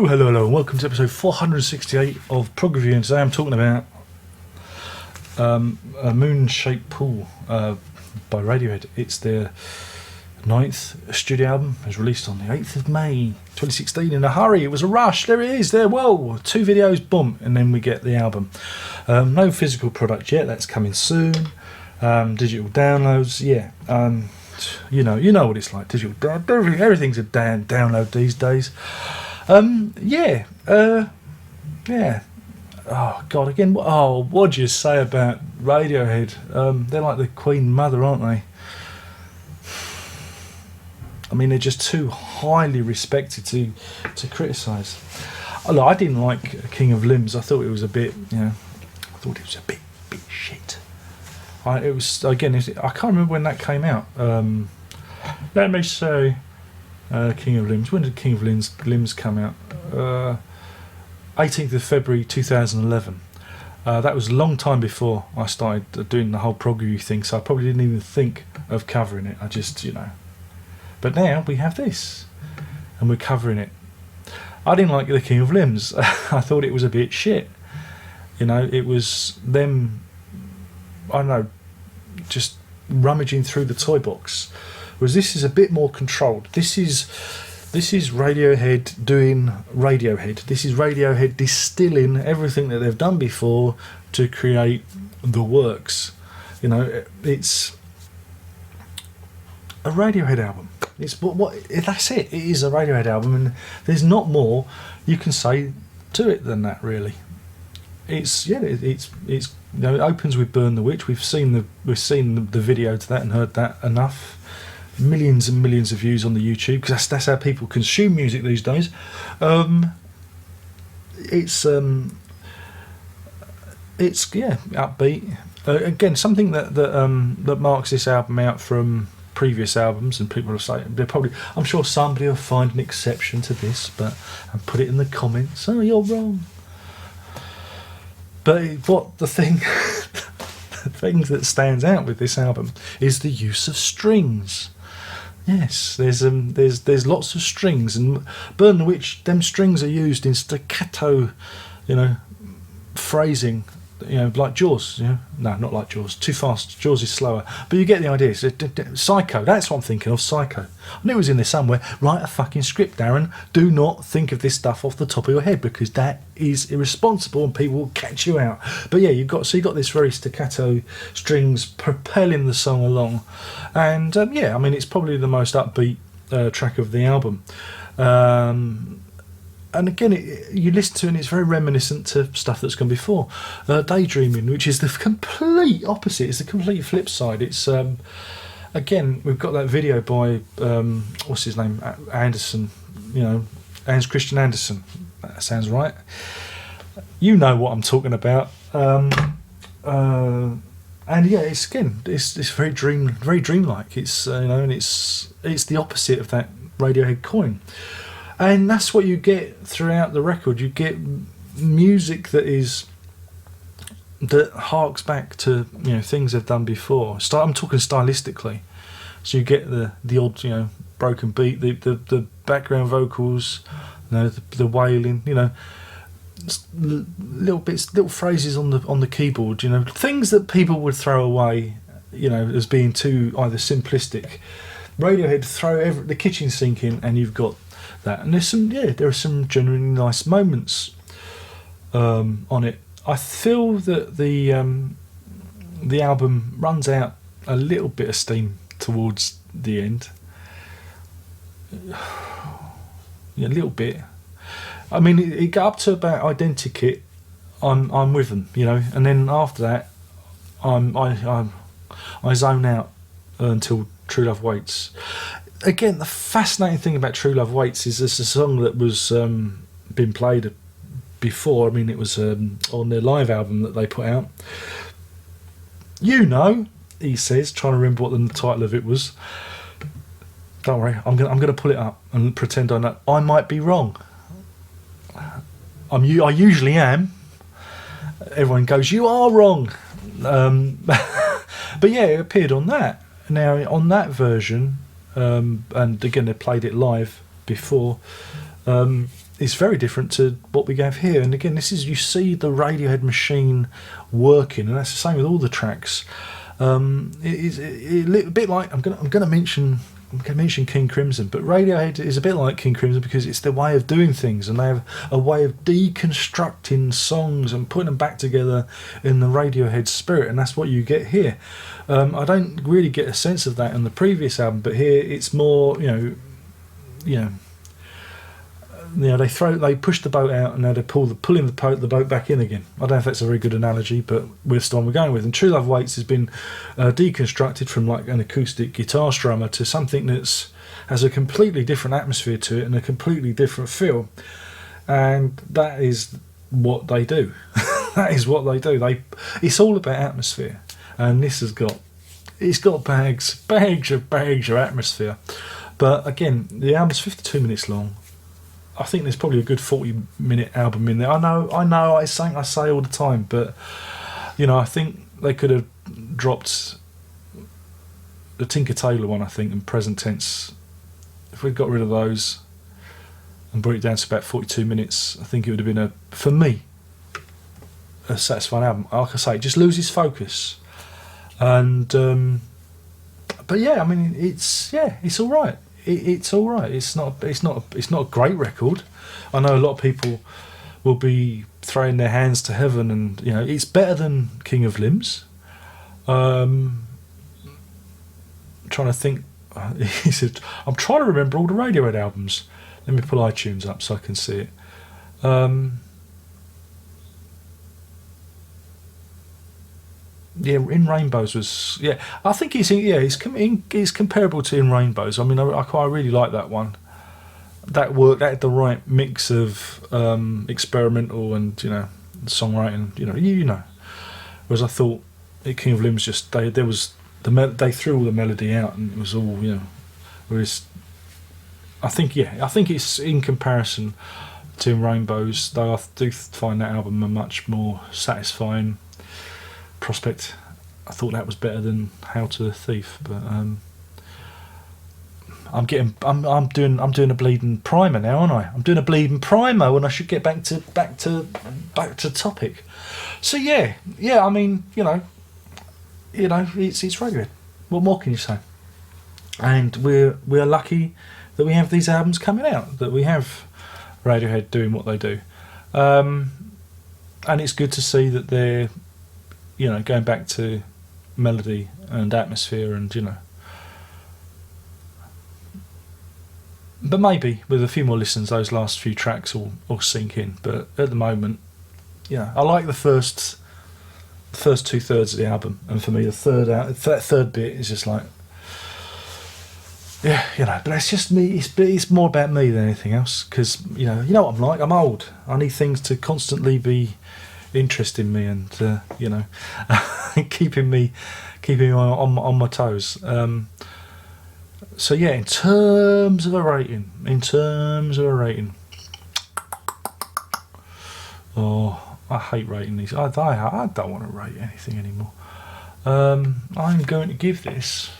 Hello, and welcome to episode 468 of Prog Review. And today I'm talking about a Moon-Shaped Pool by Radiohead. It's their 9th studio album. It was released on the 8th of May 2016 in a hurry. It was a rush. There it is. There, whoa, 2 videos, boom, and then we get the album. No physical product yet. That's coming soon. Digital downloads, yeah. You know what it's like. Digital, everything's a download these days. Yeah. Oh God, again. Oh, what'd you say about Radiohead? They're like the Queen Mother, aren't they? I mean, they're just too highly respected to criticise. Look, I didn't like King of Limbs. I thought it was a bit, I thought it was a bit shit. It was, again, I can't remember when that came out. Let me say, King of Limbs. When did King of Limbs come out? 18th of February 2011. That was a long time before I started doing the whole prog review thing, so I probably didn't even think of covering it. I just, But now we have this, and we're covering it. I didn't like the King of Limbs. I thought it was a bit shit. It was them, I don't know, just rummaging through the toy box. Whereas this is a bit more controlled. This is Radiohead doing Radiohead. This is Radiohead distilling everything that they've done before to create the works. It's a Radiohead album. It's what that's it. It is a Radiohead album, and there's not more you can say to it than that, really. It opens with Burn the Witch. We've seen the video to that and heard that enough. Millions and millions of views on the YouTube, because that's how people consume music these days. It's upbeat. Again, something that marks this album out from previous albums, and people will say I'm sure somebody will find an exception to this, and put it in the comments. Oh, you're wrong. But the thing that stands out with this album is the use of strings. Yes, there's lots of strings, and Burn the Witch, them strings are used in staccato, phrasing, like Jaws. No, not like Jaws. Too fast. Jaws is slower. But you get the idea. Psycho. That's what I'm thinking of. Psycho. I knew it was in there somewhere. Write a fucking script, Darren. Do not think of this stuff off the top of your head, because that is irresponsible and people will catch you out. But yeah, you got this very staccato strings propelling the song along, and it's probably the most upbeat track of the album. And again, you listen to it and it's very reminiscent to stuff that's gone before. Daydreaming, which is the complete opposite. It's the complete flip side. It's, again, we've got that video by, what's his name? Anderson, Hans Christian Andersen. That sounds right. You know what I'm talking about. And yeah, it's very dreamlike. It's, and it's the opposite of that Radiohead coin. And that's what you get throughout the record. You get music that harks back to things they've done before. I'm talking stylistically. So you get the odd broken beat, the background vocals, the wailing, little phrases on the keyboard, things that people would throw away, as being too either simplistic. Radiohead throw the kitchen sink in, and you've got that, and there are some genuinely nice moments on it. I feel that the album runs out a little bit of steam towards the end. Yeah, a little bit. I mean, it got up to about Identikit. I'm with them, and then after that, I zone out until True Love Waits. Again, the fascinating thing about True Love Waits is it's a song that was been played before. I mean, it was on their live album that they put out. He says, trying to remember what the title of it was. Don't worry, I'm gonna pull it up and pretend I know. I might be wrong. I usually am. Everyone goes, you are wrong. But yeah, it appeared on that. Now, on that version. And again, they played it live before. is very different to what we have here. And again, you see the Radiohead machine working, and that's the same with all the tracks. It is a bit like I'm going to mention King Crimson, but Radiohead is a bit like King Crimson because it's their way of doing things, and they have a way of deconstructing songs and putting them back together in the Radiohead spirit, and that's what you get here. I don't really get a sense of that in the previous album, but here it's more, they push the boat out and now they're pulling the boat back in again. I don't know if that's a very good analogy, but that's the one we're going with. And True Love Waits has been deconstructed from like an acoustic guitar strummer to something that's has a completely different atmosphere to it and a completely different feel. And that is what they do. That is what they do. It's all about atmosphere, and this has got bags of atmosphere. But again, the album's 52 minutes long. I think there's probably a good 40-minute album in there. I know. It's something I say all the time, but I think they could have dropped the Tinker Tailor one. I think in present tense, if we'd got rid of those and brought it down to about 42 minutes, I think it would have been for me a satisfying album. Like I say, it just loses focus, and but yeah, I mean, it's all right. It's all right. It's not a great record. I know a lot of people will be throwing their hands to heaven, and it's better than King of Limbs. Trying to think. He said, "I'm trying to remember all the Radiohead albums." Let me pull iTunes up so I can see it. In Rainbows was I think it's comparable to In Rainbows. I mean, I really like that one. That worked. That had the right mix of experimental and songwriting. Whereas I thought King of Limbs just they threw all the melody out and it was all Whereas I think it's in comparison to In Rainbows, though I do find that album a much more satisfying prospect. I thought that was better than Hail to the Thief, but I'm doing a bleeding primer now, aren't I? I'm doing a bleeding primer when I should get back to topic. So I mean, it's Radiohead. What more can you say? And we're lucky that we have these albums coming out, that we have Radiohead doing what they do, and it's good to see that they're going back to melody and atmosphere and but maybe with a few more listens those last few tracks will sink in. But at the moment, I like the first 2/3 of the album, and for me that third bit is just like but that's just me. It's more about me than anything else, because you know what I'm like. I'm old. I need things to constantly be interesting me and keeping me on my toes. So in terms of a rating, I hate rating these. I don't want to rate anything anymore. I'm going to give this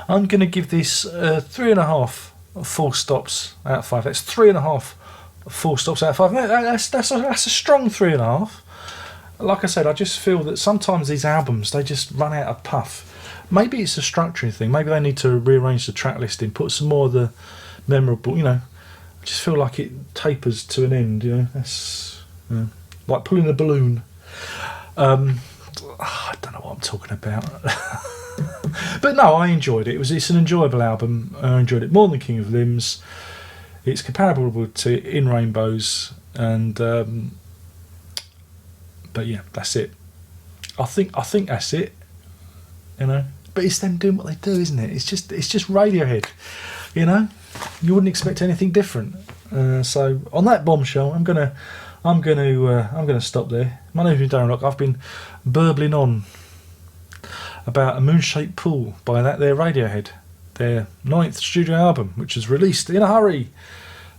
I'm going to give this 3.5 full stops out of 5. That's 3.5 full stops out of 5. That's a strong 3.5. Like I said, I just feel that sometimes these albums, they just run out of puff. Maybe it's a structuring thing. Maybe they need to rearrange the track listing, put some more of the memorable, I just feel like it tapers to an end, That's like pulling a balloon. I don't know what I'm talking about. But no, I enjoyed it. It's an enjoyable album. I enjoyed it more than King of Limbs. It's comparable to In Rainbows, and but yeah, that's it. I think that's it. But it's them doing what they do, isn't it? It's just Radiohead. You wouldn't expect anything different. So on that bombshell, I'm gonna stop there. My name's been Darren Rock. I've been burbling on about A Moon-Shaped Pool by their Radiohead, their 9th studio album, which was released in a hurry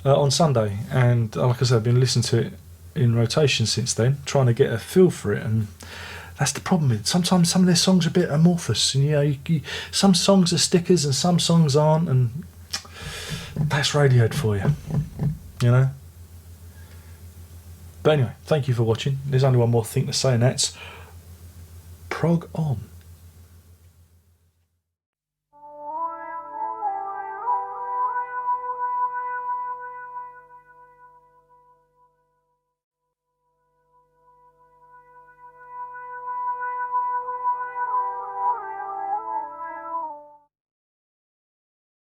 on Sunday. And like I said, I've been listening to it in rotation since then, trying to get a feel for it. And That's the problem. Sometimes some of their songs are a bit amorphous, and some songs are stickers and some songs aren't, and that's Radiohead for you, you know. But anyway, thank you for watching. There's only one more thing to say, and that's prog on.